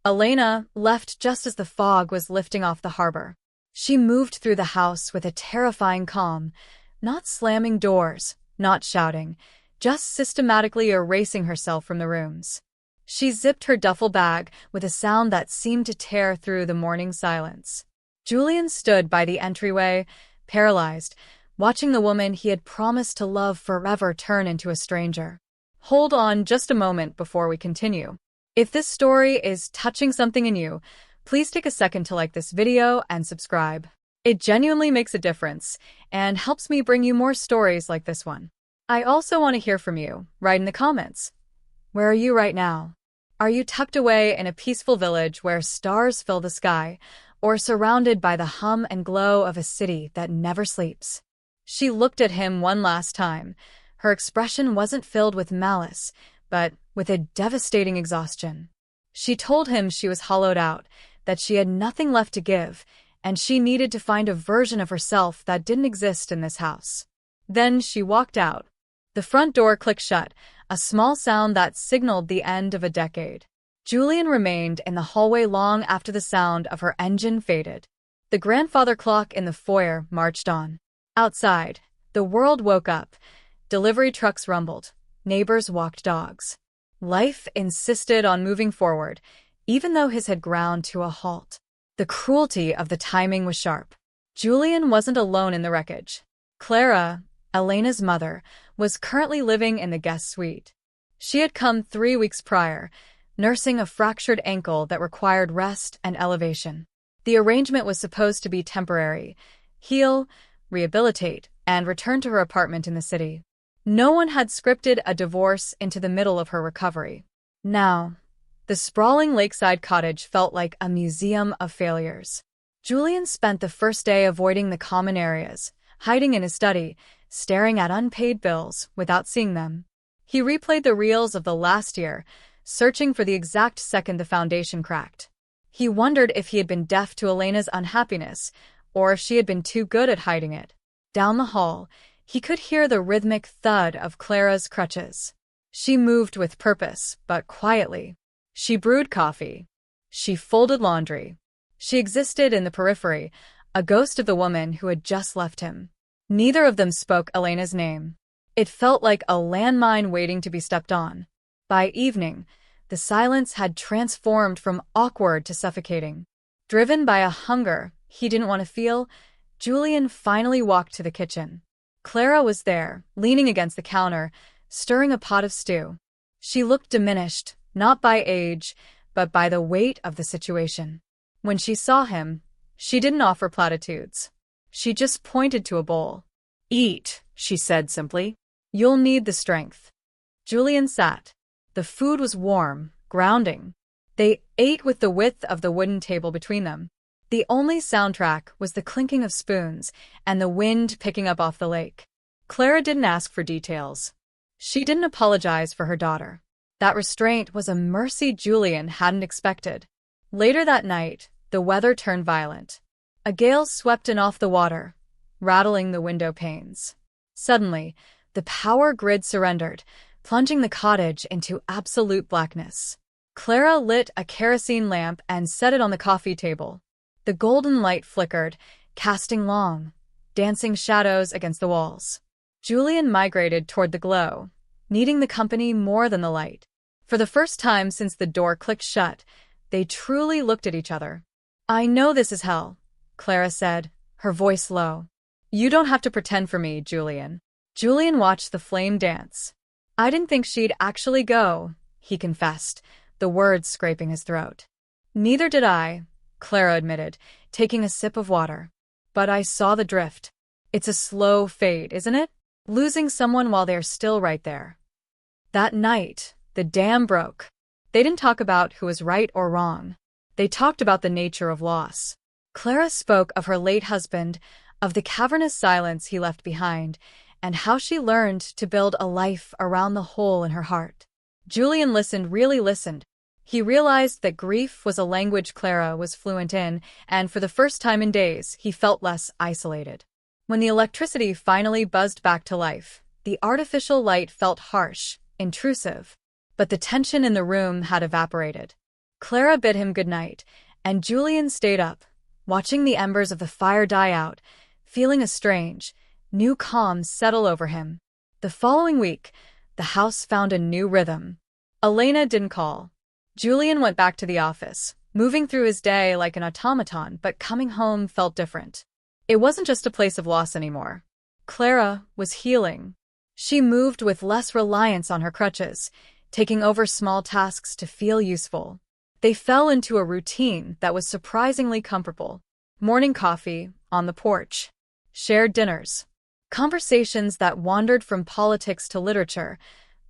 Elena left just as the fog was lifting off the harbor. She moved through the house with a terrifying calm, not slamming doors, not shouting, just systematically erasing herself from the rooms. She zipped her duffel bag with a sound that seemed to tear through the morning silence. Julian stood by the entryway, paralyzed, watching the woman he had promised to love forever turn into a stranger. Hold on just a moment before we continue. If this story is touching something in you, please take a second to like this video and subscribe. It genuinely makes a difference and helps me bring you more stories like this one. I also want to hear from you. Write in the comments. Where are you right now? Are you tucked away in a peaceful village where stars fill the sky, or surrounded by the hum and glow of a city that never sleeps? She looked at him one last time. Her expression wasn't filled with malice, but with a devastating exhaustion. She told him she was hollowed out, that she had nothing left to give, and she needed to find a version of herself that didn't exist in this house. Then she walked out. The front door clicked shut, a small sound that signaled the end of a decade. Julian remained in the hallway long after the sound of her engine faded. The grandfather clock in the foyer marched on. Outside, the world woke up. Delivery trucks rumbled. Neighbors walked dogs. Life insisted on moving forward, even though his had ground to a halt. The cruelty of the timing was sharp. Julian wasn't alone in the wreckage. Clara, Elena's mother, was currently living in the guest suite. She had come 3 weeks prior, nursing a fractured ankle that required rest and elevation. The arrangement was supposed to be temporary: heal, rehabilitate, and return to her apartment in the city. No one had scripted a divorce into the middle of her recovery. Now, the sprawling lakeside cottage felt like a museum of failures. Julian spent the first day avoiding the common areas, hiding in his study, staring at unpaid bills without seeing them. He replayed the reels of the last year, searching for the exact second the foundation cracked. He wondered if he had been deaf to Elena's unhappiness, or if she had been too good at hiding it. Down the hall, he could hear the rhythmic thud of Clara's crutches. She moved with purpose, but quietly. She brewed coffee. She folded laundry. She existed in the periphery, a ghost of the woman who had just left him. Neither of them spoke Elena's name. It felt like a landmine waiting to be stepped on. By evening, the silence had transformed from awkward to suffocating. Driven by a hunger he didn't want to feel, Julian finally walked to the kitchen. Clara was there, leaning against the counter, stirring a pot of stew. She looked diminished, not by age, but by the weight of the situation. When she saw him, she didn't offer platitudes. She just pointed to a bowl. "Eat," she said simply. "You'll need the strength." Julian sat. The food was warm, grounding. They ate with the width of the wooden table between them. The only soundtrack was the clinking of spoons and the wind picking up off the lake. Clara didn't ask for details. She didn't apologize for her daughter. That restraint was a mercy Julian hadn't expected. Later that night, the weather turned violent. A gale swept in off the water, rattling the window panes. Suddenly, the power grid surrendered, plunging the cottage into absolute blackness. Clara lit a kerosene lamp and set it on the coffee table. The golden light flickered, casting long, dancing shadows against the walls. Julian migrated toward the glow, needing the company more than the light. For the first time since the door clicked shut, they truly looked at each other. "I know this is hell," Clara said, her voice low. "You don't have to pretend for me, Julian." Julian watched the flame dance. "I didn't think she'd actually go," he confessed, the words scraping his throat. "Neither did I," Clara admitted, taking a sip of water. "But I saw the drift. It's a slow fade, isn't it? Losing someone while they're still right there." That night, the dam broke. They didn't talk about who was right or wrong. They talked about the nature of loss. Clara spoke of her late husband, of the cavernous silence he left behind, and how she learned to build a life around the hole in her heart. Julian listened, really listened. He realized that grief was a language Clara was fluent in, and for the first time in days, he felt less isolated. When the electricity finally buzzed back to life, the artificial light felt harsh, intrusive. But the tension in the room had evaporated. Clara bid him good night, and Julian stayed up, watching the embers of the fire die out, feeling a strange, new calm settle over him. The following week, the house found a new rhythm. Elena didn't call. Julian went back to the office, moving through his day like an automaton, but coming home felt different. It wasn't just a place of loss anymore. Clara was healing. She moved with less reliance on her crutches, taking over small tasks to feel useful. They fell into a routine that was surprisingly comfortable. Morning coffee, on the porch. Shared dinners. Conversations that wandered from politics to literature,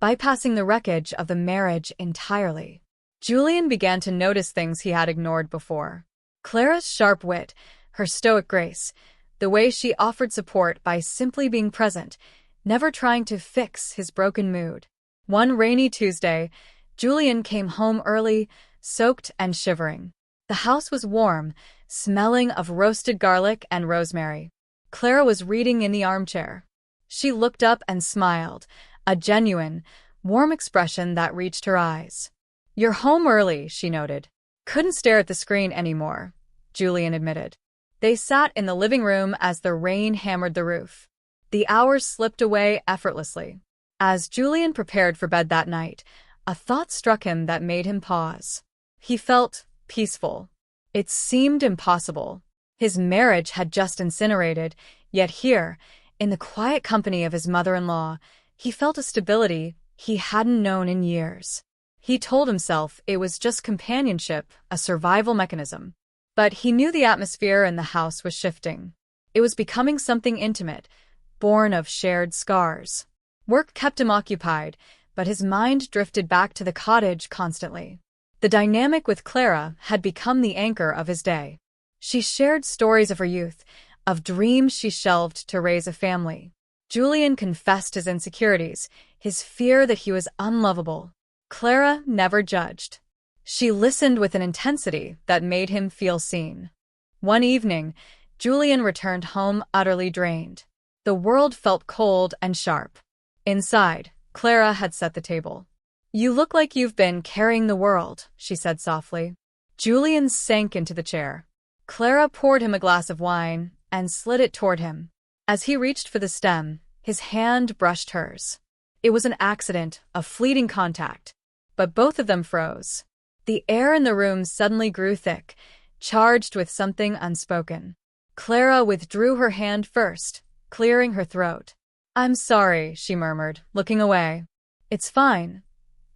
bypassing the wreckage of the marriage entirely. Julian began to notice things he had ignored before. Clara's sharp wit, her stoic grace, the way she offered support by simply being present, never trying to fix his broken mood. One rainy Tuesday, Julian came home early, soaked and shivering. The house was warm, smelling of roasted garlic and rosemary. Clara was reading in the armchair. She looked up and smiled, a genuine, warm expression that reached her eyes. "You're home early," she noted. "Couldn't stare at the screen anymore," Julian admitted. They sat in the living room as the rain hammered the roof. The hours slipped away effortlessly. As Julian prepared for bed that night, a thought struck him that made him pause. He felt peaceful. It seemed impossible. His marriage had just incinerated, yet here, in the quiet company of his mother-in-law, he felt a stability he hadn't known in years. He told himself it was just companionship, a survival mechanism. But he knew the atmosphere in the house was shifting. It was becoming something intimate, born of shared scars. Work kept him occupied, but his mind drifted back to the cottage constantly. The dynamic with Clara had become the anchor of his day. She shared stories of her youth, of dreams she shelved to raise a family. Julian confessed his insecurities, his fear that he was unlovable. Clara never judged. She listened with an intensity that made him feel seen. One evening, Julian returned home utterly drained. The world felt cold and sharp. Inside, Clara had set the table. "You look like you've been carrying the world," she said softly. Julian sank into the chair. Clara poured him a glass of wine and slid it toward him. As he reached for the stem, his hand brushed hers. It was an accident, a fleeting contact. But both of them froze. The air in the room suddenly grew thick, charged with something unspoken. Clara withdrew her hand first, clearing her throat. "I'm sorry," she murmured, looking away. "It's fine,"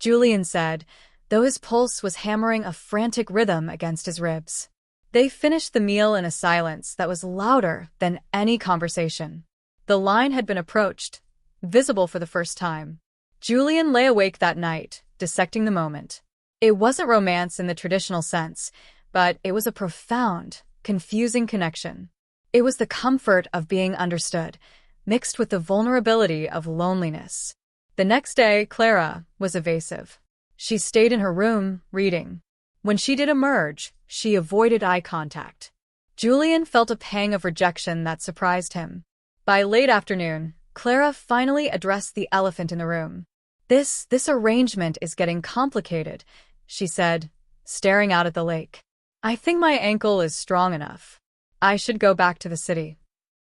Julian said, though his pulse was hammering a frantic rhythm against his ribs. They finished the meal in a silence that was louder than any conversation. The line had been approached, visible for the first time. Julian lay awake that night, dissecting the moment. It wasn't romance in the traditional sense, but it was a profound, confusing connection. It was the comfort of being understood, mixed with the vulnerability of loneliness. The next day, Clara was evasive. She stayed in her room, reading. When she did emerge, she avoided eye contact. Julian felt a pang of rejection that surprised him. By late afternoon, Clara finally addressed the elephant in the room. This arrangement is getting complicated," she said, staring out at the lake. "I think my ankle is strong enough. I should go back to the city."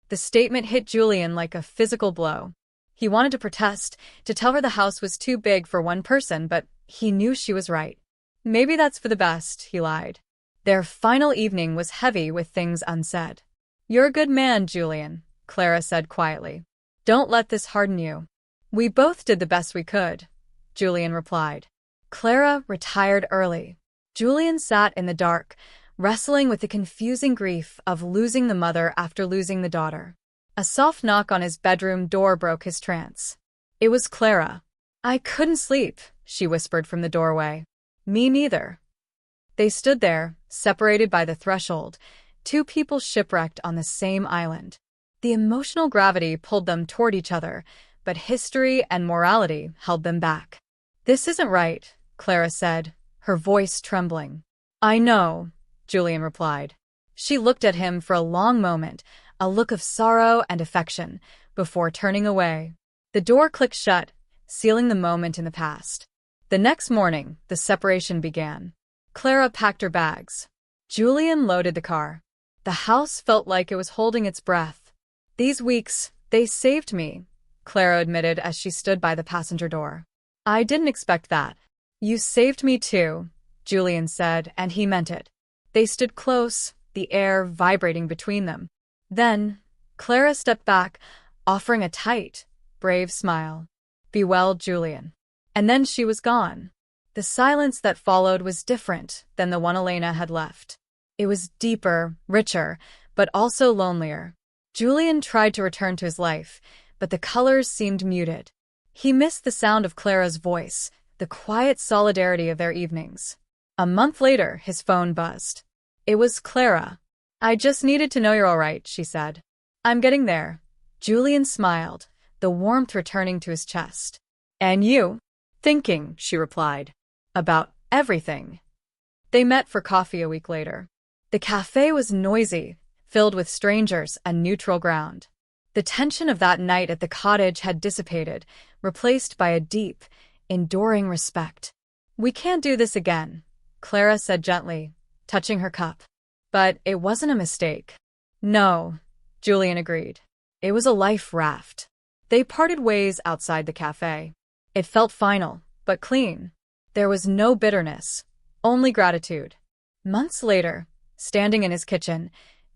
The statement hit Julian like a physical blow. He wanted to protest, to tell her the house was too big for one person, but he knew she was right. "Maybe that's for the best," he lied. Their final evening was heavy with things unsaid. "You're a good man, Julian," Clara said quietly. "Don't let this harden you." "We both did the best we could," Julian replied. Clara retired early. Julian sat in the dark, wrestling with the confusing grief of losing the mother after losing the daughter. A soft knock on his bedroom door broke his trance. It was Clara. "I couldn't sleep," she whispered from the doorway. "Me neither." They stood there, separated by the threshold, two people shipwrecked on the same island. The emotional gravity pulled them toward each other, but history and morality held them back. "This isn't right," Clara said, her voice trembling. "I know," Julian replied. She looked at him for a long moment, a look of sorrow and affection, before turning away. The door clicked shut, sealing the moment in the past. The next morning, the separation began. Clara packed her bags. Julian loaded the car. The house felt like it was holding its breath. These weeks, they saved me, Clara admitted as she stood by the passenger door. I didn't expect that. You saved me too, Julian said, and he meant it. They stood close, the air vibrating between them. Then, Clara stepped back, offering a tight, brave smile. Be well, Julian. And then she was gone. The silence that followed was different than the one Elena had left. It was deeper, richer, but also lonelier. Julian tried to return to his life, but the colors seemed muted. He missed the sound of Clara's voice, the quiet solidarity of their evenings. A month later, his phone buzzed. It was Clara. I just needed to know you're all right, she said. I'm getting there. Julian smiled, the warmth returning to his chest. And you? Thinking, she replied. About everything. They met for coffee a week later. The cafe was noisy, filled with strangers and neutral ground. The tension of that night at the cottage had dissipated, replaced by a deep, enduring respect. We can't do this again, Clara said gently, touching her cup. But it wasn't a mistake. No, Julian agreed. It was a life raft. They parted ways outside the cafe. It felt final, but clean. There was no bitterness, only gratitude. Months later, standing in his kitchen,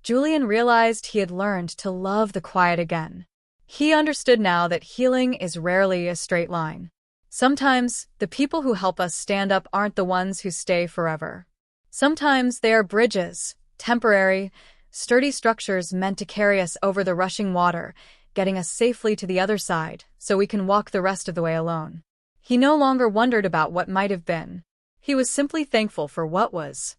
Julian realized he had learned to love the quiet again. He understood now that healing is rarely a straight line. Sometimes, the people who help us stand up aren't the ones who stay forever. Sometimes they are bridges, temporary, sturdy structures meant to carry us over the rushing water, getting us safely to the other side so we can walk the rest of the way alone. He no longer wondered about what might have been. He was simply thankful for what was.